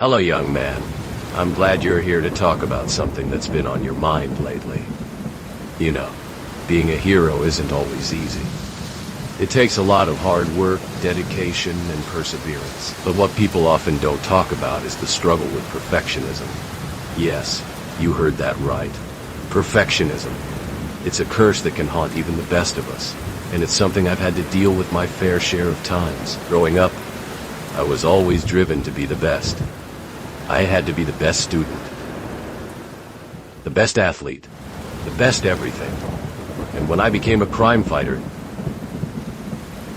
Hello, young man. I'm glad you're here to talk about something that's been on your mind lately. You know, being a hero isn't always easy. It takes a lot of hard work, dedication, and perseverance. But what people often don't talk about is the struggle with perfectionism. Yes, you heard that right. Perfectionism. It's a curse that can haunt even the best of us, and it's something I've had to deal with my fair share of times. Growing up, I was always driven to be the best. I had to be the best student, the best athlete, the best everything. And when I became a crime fighter,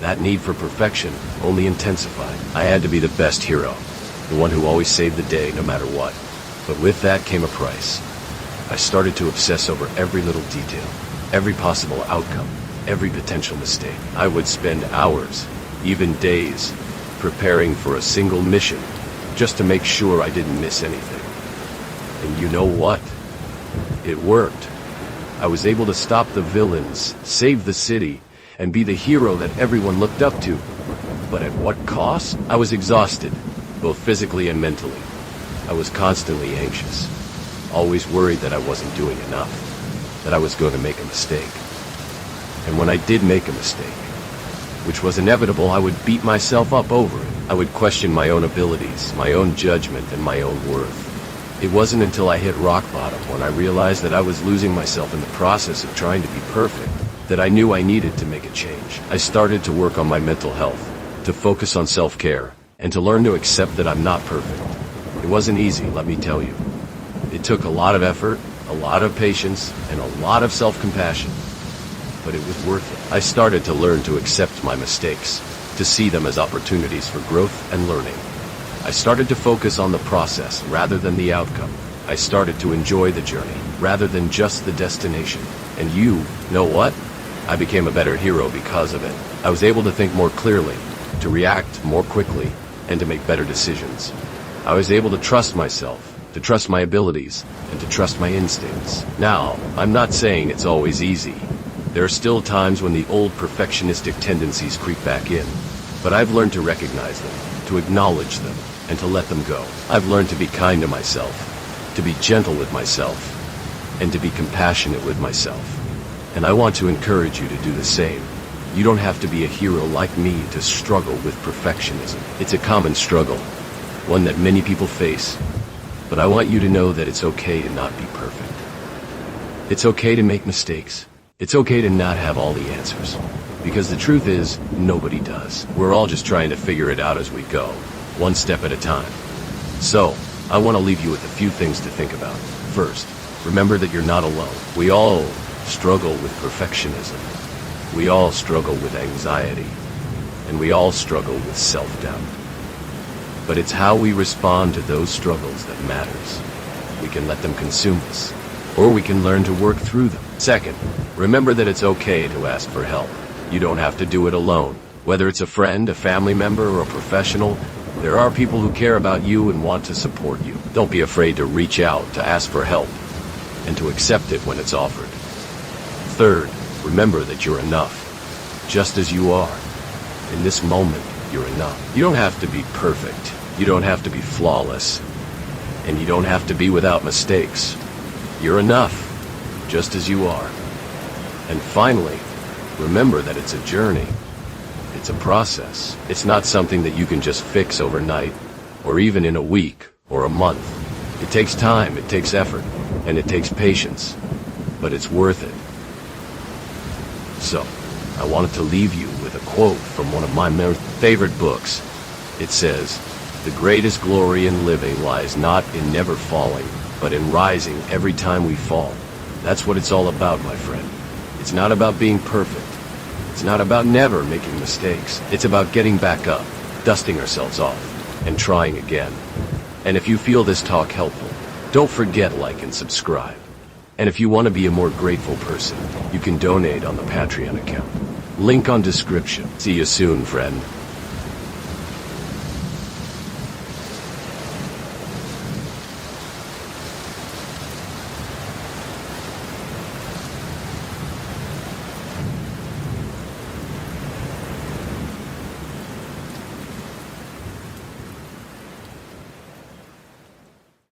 that need for perfection only intensified. I had to be the best hero, the one who always saved the day no matter what. But with that came a price. I started to obsess over every little detail, every possible outcome, every potential mistake. I would spend hours, even days, preparing for a single mission, just to make sure I didn't miss anything. And you know what? It worked. I was able to stop the villains, save the city, and be the hero that everyone looked up to. But at what cost? I was exhausted, both physically and mentally. I was constantly anxious, always worried that I wasn't doing enough, that I was going to make a mistake. And when I did make a mistake, which was inevitable, I would beat myself up over it. I would question my own abilities, my own judgment, and my own worth. It wasn't until I hit rock bottom when I realized that I was losing myself in the process of trying to be perfect that I knew I needed to make a change. I started to work on my mental health, to focus on self-care, and to learn to accept that I'm not perfect. It wasn't easy, let me tell you. It took a lot of effort, a lot of patience, and a lot of self-compassion. But it was worth it. I started to learn to accept my mistakes, to see them as opportunities for growth and learning. I started to focus on the process rather than the outcome. I started to enjoy the journey rather than just the destination. And you know what? I became a better hero because of it. I was able to think more clearly, to react more quickly, and to make better decisions. I was able to trust myself, to trust my abilities, and to trust my instincts. Now, I'm not saying it's always easy. There are still times when the old perfectionistic tendencies creep back in, but I've learned to recognize them, to acknowledge them, and to let them go. I've learned to be kind to myself, to be gentle with myself, and to be compassionate with myself. And I want to encourage you to do the same. You don't have to be a hero like me to struggle with perfectionism. It's a common struggle, one that many people face, but I want you to know that it's okay to not be perfect. It's okay to make mistakes. It's okay to not have all the answers, because the truth is, nobody does. We're all just trying to figure it out as we go, one step at a time. So, I want to leave you with a few things to think about. First, remember that you're not alone. We all struggle with perfectionism. We all struggle with anxiety, and we all struggle with self-doubt. But it's how we respond to those struggles that matters. We can let them consume us, or we can learn to work through them. Second, remember that it's okay to ask for help. You don't have to do it alone. Whether it's a friend, a family member, or a professional, there are people who care about you and want to support you. Don't be afraid to reach out, to ask for help, and to accept it when it's offered. Third, remember that you're enough, just as you are. In this moment, you're enough. You don't have to be perfect. You don't have to be flawless. And you don't have to be without mistakes. You're enough, just as you are. And finally, remember that it's a journey. It's a process. It's not something that you can just fix overnight, or even in a week or a month. It takes time, it takes effort, and it takes patience, but it's worth it. So, I wanted to leave you with a quote from one of my favorite books. It says, "The greatest glory in living lies not in never falling, but in rising every time we fall." That's what it's all about, my friend. It's not about being perfect. It's not about never making mistakes. It's about getting back up, dusting ourselves off, and trying again. And if you feel this talk helpful, don't forget like and subscribe. And if you want to be a more grateful person, you can donate on the Patreon account. Link on description. See you soon, friend.